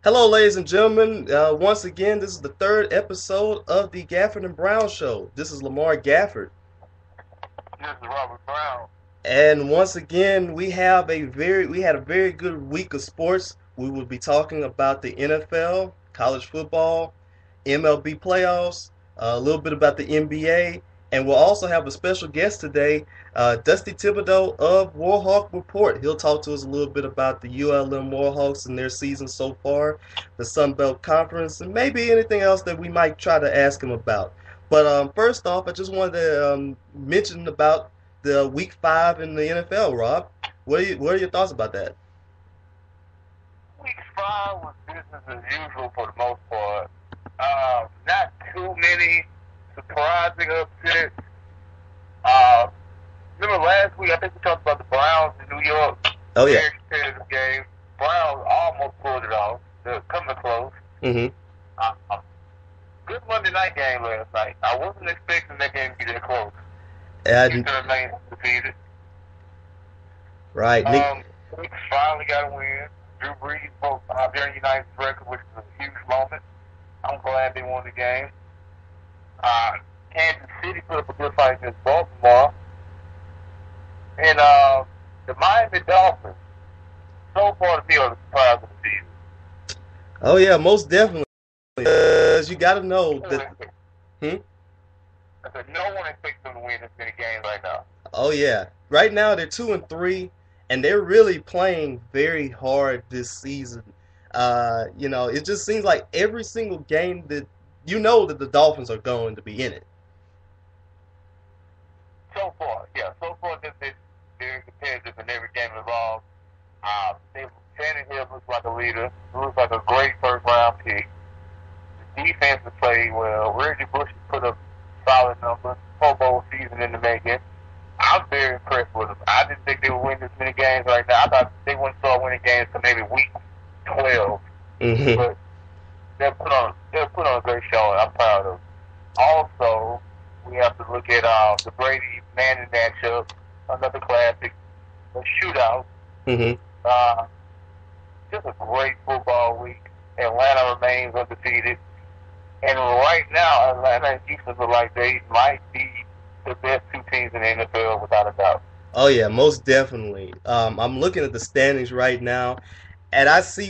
Hello, ladies and gentlemen. Once again, this is the third episode of the Gafford and Brown Show. This is Lamar Gafford, This is Robert Brown. and once again, we had a very good week of sports. We will be talking about the NFL, college football, MLB playoffs, a little bit about the NBA, and we'll also have a special guest today, Dusty Thibodeau of Warhawk Report. He'll talk to us a little bit about the ULM Warhawks and their season so far, the Sun Belt Conference, and maybe anything else that we might try to ask him about. But first off, I just wanted to mention about the Week 5 in the NFL, Rob. What are your thoughts about that? Week 5 was business as usual for the most part. Not too many surprising upsets. Uh, Remember last week, I think we talked about the Browns in New York. Oh yeah. Very competitive game. Browns almost pulled it off. They're coming close. Mm-hmm. Good Monday night game last night. I wasn't expecting that game to be that close. And Houston remains defeated. right, Nick. We finally got a win. Drew Brees broke their United's record, which is a huge moment. I'm glad they won the game. Kansas City put up a good fight against Baltimore. And the Miami Dolphins, so far to me, are the surprise of the season. Oh yeah, most definitely. You got to know that. Hmm? I said, no one expects them to win this many games right now. Oh yeah. Right now they're 2-3, and they're really playing very hard this season. It just seems like every single game that that the Dolphins are going to be in it. So far, they're very competitive in every game involved. Tannehill looks like a leader. Looks like a great first round pick. The defense has played well. Reggie Bush has put up solid numbers. Pro Bowl season in the making. I'm very impressed with them. I didn't think they would win this many games right now. I thought they wouldn't start winning games until maybe week 12. Hmm. But they'll put on a great show, and I'm proud of them. Also, we have to look at the Brady Manning matchup, another classic, a shootout. Hmm. Uh, just a great football week. Atlanta remains undefeated. And right now, Atlanta and Houston look like they might be the best two teams in the NFL without a doubt. Oh yeah, most definitely. I'm looking at the standings right now, and I see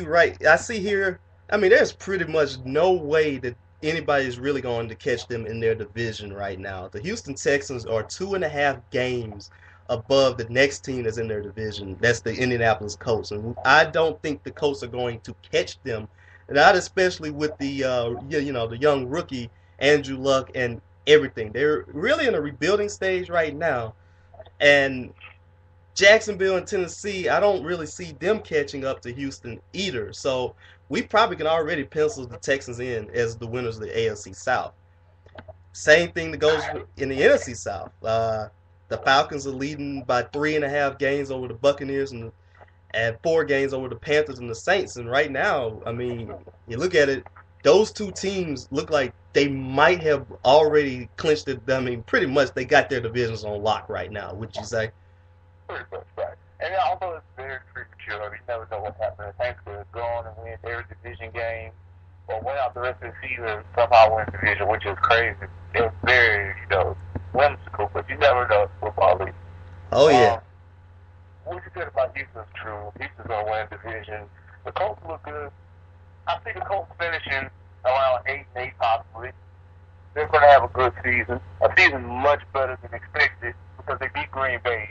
here. I mean, there's pretty much no way that anybody is really going to catch them in their division right now. The Houston Texans are 2.5 games above the next team that's in their division. That's the Indianapolis Colts, and I don't think the Colts are going to catch them. Not especially with the the young rookie Andrew Luck and everything. They're really in a rebuilding stage right now, and Jacksonville and Tennessee, I don't really see them catching up to Houston either. So we probably can already pencil the Texans in as the winners of the AFC South. Same thing that goes in the NFC South. The Falcons are leading by 3.5 games over the Buccaneers and 4 games over the Panthers and the Saints. And right now, I mean, you look at it, those two teams look like they might have already clinched it. I mean, pretty much they got their divisions on lock right now, would you say? Pretty much right. And although it's very premature, you never know what happens. Saints could go on and win their division game or win out the rest of the season, somehow win the division, which is crazy. It's very, whimsical, but you never know in football league. Oh, yeah. What you said about Houston's true. Houston's going to win the division. The Colts look good. I see the Colts finishing around 8-8 possibly. They're going to have a good season. A season much better than expected because they beat Green Bay.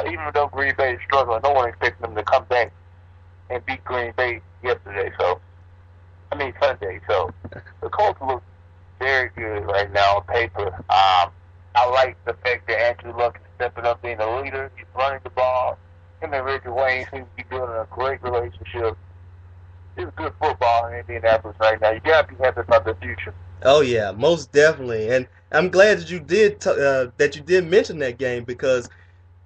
Even though Green Bay is struggling, no one expects them to come back and beat Green Bay Sunday. So the Colts look very good right now on paper. I like the fact that Andrew Luck is stepping up being a leader. He's running the ball. Him and Reggie Wayne seem to be building a great relationship. It's good football in Indianapolis right now. You got to be happy about the future. Oh yeah, most definitely, and I'm glad that you did mention that game because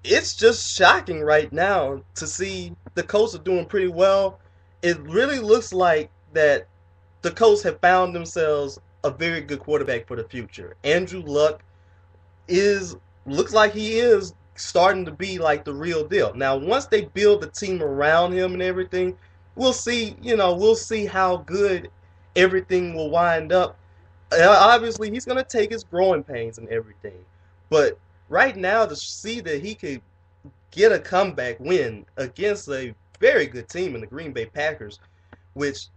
it's just shocking right now to see the Colts are doing pretty well. It really looks like that the Colts have found themselves a very good quarterback for the future. Andrew Luck is looks like he is starting to be like the real deal. Now, once they build the team around him and everything, we'll see. We'll see how good everything will wind up. Obviously, he's gonna take his growing pains and everything, but right now to see that he could get a comeback win against a very good team in the Green Bay Packers, which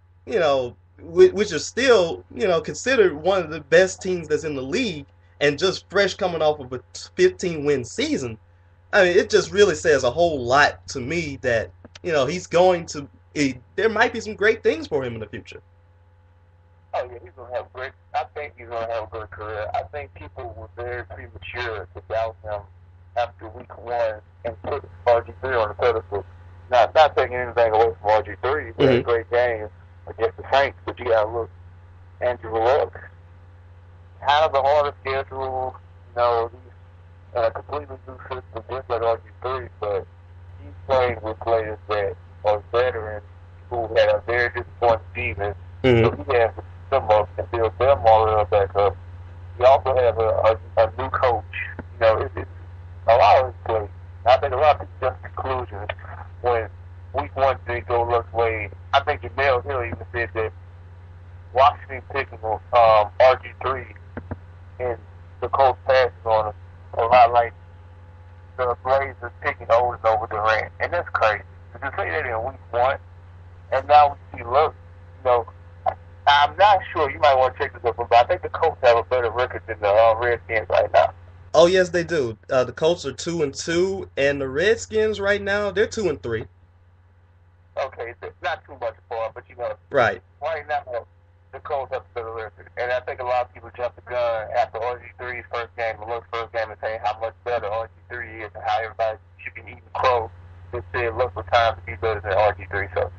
which is still considered one of the best teams that's in the league, and just fresh coming off of a 15-win season. I mean, it just really says a whole lot to me that he's going to. There might be some great things for him in the future. Oh yeah, he's gonna have great. I think he's gonna have a good career. I think people were very premature to doubt him after week one and put RG3 on the pedestal. Not taking anything away from RG3. He had a great game against the Saints, but you gotta look. Andrew Luck, kind of the hardest schedule. He's in a completely new system, just like RG3, but he's playing with players that are veterans who had a very disappointing season. So he has to them up and build their moral back up. You also have a new coach. It's a lot of his play. I think a lot of people jump to conclusions when week one did go Luck's way. I think Jamel Hill even said that Washington picking RG3 and the Colts passing on him a lot like the Blazers picking Odin over Durant. And that's crazy. To say that in week one, and now we see Luck, I'm not sure. You might want to check this up, but I think the Colts have a better record than the Redskins right now. Oh yes, they do. The Colts are 2-2, and the Redskins right now they're 2-3. Okay, so not too much for, but right now the Colts have a better record, and I think a lot of people jump the gun after RG3's first game, and Luck's first game, and saying how much better RG3 is, and how everybody should be eating crow. They said Luck was time to be better than RG3. So,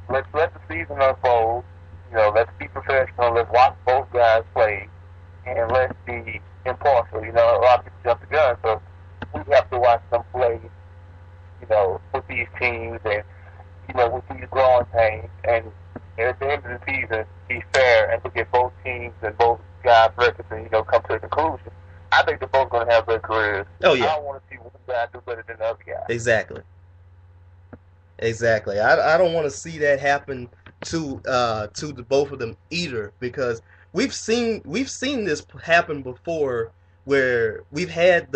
let's let the season unfold. Let's be professional. Let's watch both guys play, and let's be impartial. A lot of people jump the gun, so we have to watch them play. With these teams and with these growing pains, and at the end of the season, be fair and look at both teams and both guys' records, and come to a conclusion. I think they're both going to have their careers. Oh yeah. I don't want to see one guy do better than the other guy. Exactly. I don't want to see that happen to the both of them either, because we've seen this happen before, where we've had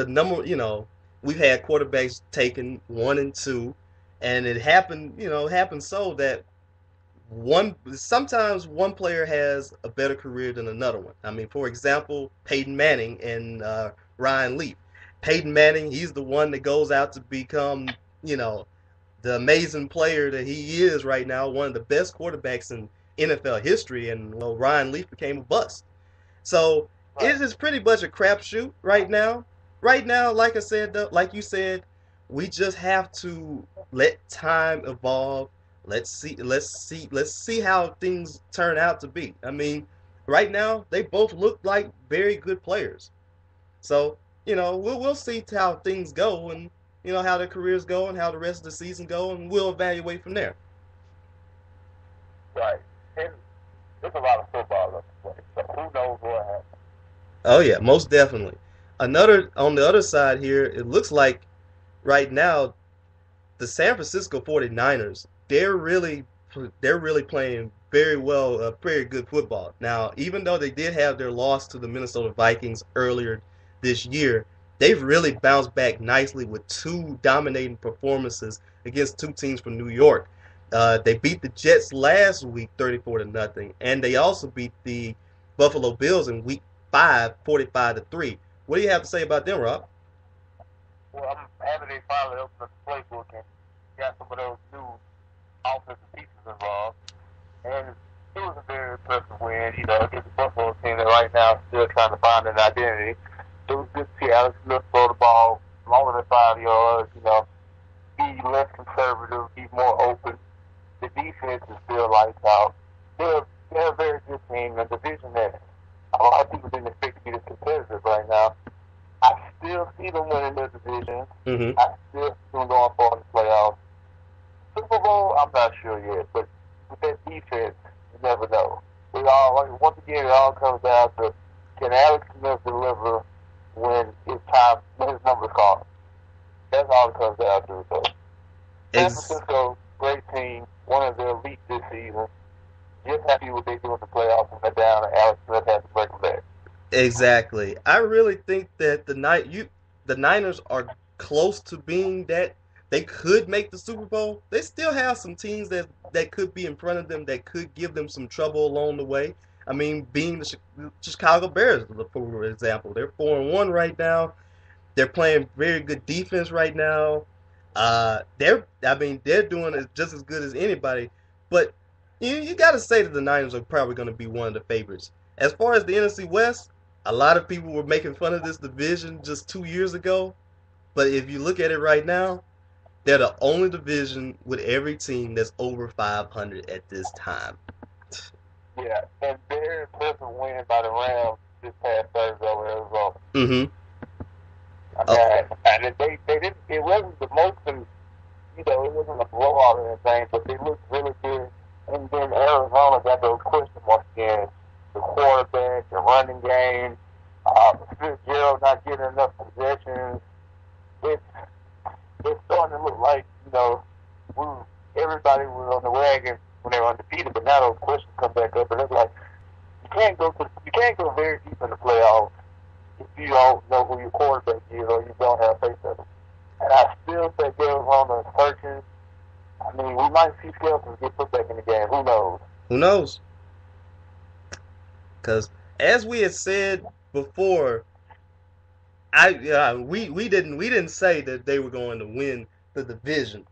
we've had quarterbacks taken 1 and 2, and it happened so that sometimes one player has a better career than another one. I mean, for example, Peyton Manning and Ryan Leaf. Peyton Manning, he's the one that goes out to become the amazing player that he is right now, one of the best quarterbacks in NFL history, and Ryan Leaf became a bust. So it is pretty much a crapshoot right now. Right now, like I said, like you said, we just have to let time evolve. Let's see how things turn out to be. I mean, right now they both look like very good players. So we'll see how things go, and how their careers go, and how the rest of the season go, and we'll evaluate from there. Right, and there's a lot of football left to play, so who knows what happens. Oh yeah, most definitely. On the other side here, it looks like right now the San Francisco 49ers, they're really playing very well, very good football. Now, even though they did have their loss to the Minnesota Vikings earlier this year, they've really bounced back nicely with 2 dominating performances against 2 teams from New York. They beat the Jets last week 34-0, and they also beat the Buffalo Bills in week 5 45-3. What do you have to say about them, Rob? Well, I'm happy they finally opened up the playbook and got some of those new offensive pieces involved. And it was a very impressive win, against the Buffalo team that right now is still trying to find an identity. It was good to see Alex Smith throw the ball longer than 5 yards, be less conservative, be more open. The defense is still lights out. They're a very good team, a division that a lot of people didn't expect to be this competitive right now. I still see them winning their division. Mm-hmm. I still see them going far in the playoffs. Super Bowl, I'm not sure yet, but with that defense, you never know. Once again, it all comes down to, can Alex Smith deliver when his number's called? That's all it comes down to. So, San Francisco, great elite this season. Just happy what they do in the playoffs and they're down, and Alex Smith has to break them back. Exactly. I really think that the Niners are close to being that they could make the Super Bowl. They still have some teams that could be in front of them that could give them some trouble along the way. I mean, being the Chicago Bears, for example, they're 4-1 right now. They're playing very good defense right now. They're doing it just as good as anybody. But you got to say that the Niners are probably going to be one of the favorites. As far as the NFC West, a lot of people were making fun of this division just 2 years ago. But if you look at it right now, they're the only division with every team that's over 500 at this time. Yeah, and their impressive win by the Rams this past Thursday over Arizona. Mm-hmm. And they didn't. It wasn't the most, it wasn't a blowout or anything, but they looked really good. And then Arizona got those question marks again: the quarterback, the running game, Fitzgerald not getting enough possessions. It's starting to look like everybody was on the wagon when they were undefeated, but now those questions come back up, and it's like you can't go very deep in the playoffs if you don't know who your quarterback is or you don't have faith in them. And I still think Arizona is searching. I mean, we might see Skeletons get put back in the game. Who knows? Who knows? Because as we had said before, we didn't say that they were going to win the division.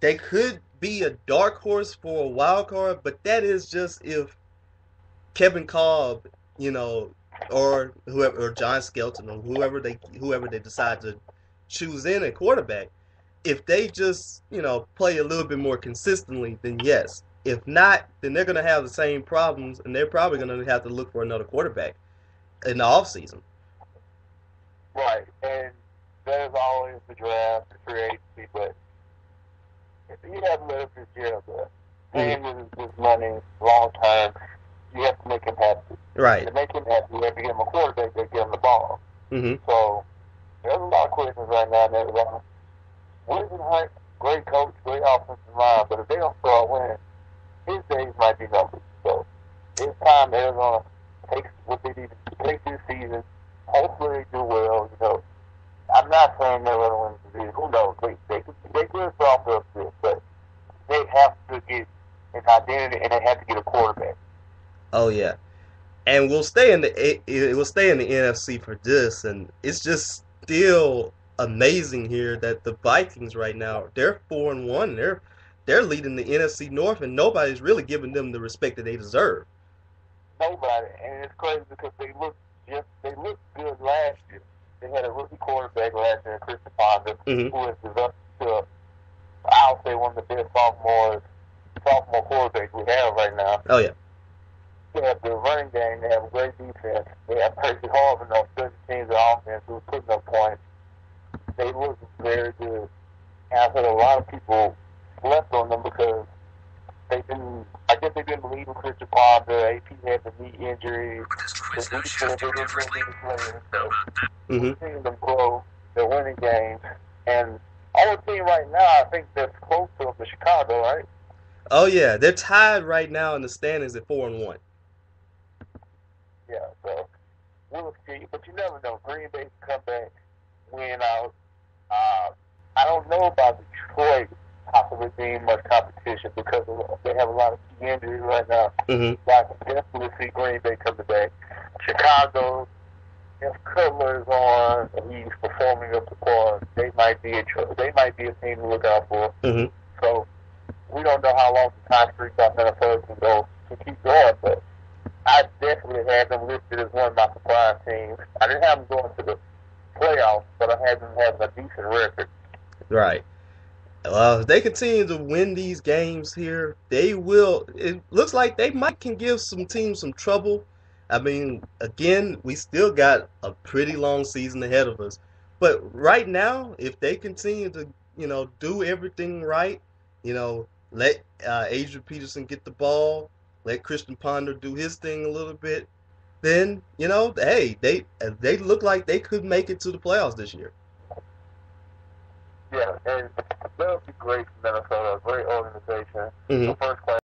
They could be a dark horse for a wild card, but that is just if Kevin Kolb, or whoever, or John Skelton, or whoever they decide to choose in a quarterback. If they just play a little bit more consistently, then yes. If not, then they're going to have the same problems, and they're probably going to have to look for another quarterback in the offseason. Right, and there's always the draft, the free agency, but if you have Larry Fitzgerald there, paying with his money long term, you have to make him happy. Right. To make him happy, you have to give him a quarterback that give him the ball. Mm-hmm. So there's a lot of questions right now in Arizona. Wilson Hunt, great coach, great offensive line, but if they don't start winning, his days might be numbered. So it's time Arizona takes what they need to take this season. Hopefully they do well. I'm not saying they're going to win the division. Who knows? They could start off good, but they have to get an identity and they have to get a quarterback. Oh yeah, and we'll stay in the NFC for this, and it's just still amazing here that the Vikings right now, they're 4-1. They're leading the NFC North, and nobody's really giving them the respect that they deserve. Nobody, and it's crazy because they looked good last year. They had a rookie quarterback last year, Christian Ponder, who has developed to, I'll say, one of the best sophomore quarterbacks we have right now. Oh yeah. They have the running game. They have a great defense. They have Percy Harvin on special teams of offense who's putting up points. They look very good. And I think a lot of people slept on them because they didn't believe in Christian Ponder. AP had the knee injury. The defense, they didn't bring any players. So we're seeing them grow. They're winning games. And our team right now, I think that's close to them, the Chicago, right? Oh yeah, they're tied right now in the standings at 4-1. Yeah, so we'll see. But you never know. Green Bay can come back, win out. I don't know about Detroit possibly being much competition because they have a lot of key injuries right now. Mm-hmm. I can definitely see Green Bay coming back. Chicago, if Cutler is on and he's performing up to par, they might be a team to look out for. Mm-hmm. So we don't know how long the time streak by Minnesota can keep going, but I definitely had them listed as one of my surprise teams. I didn't have them going to the playoffs, but I had them having a decent record. Right. Well, if they continue to win these games here, they will. It looks like they can give some teams some trouble. I mean, again, we still got a pretty long season ahead of us. But right now, if they continue to, do everything right, let Adrian Peterson get the ball, let Christian Ponder do his thing a little bit, then, hey, they look like they could make it to the playoffs this year. Yeah, and That would be great for Minnesota. A great organization. Mm-hmm. The first class.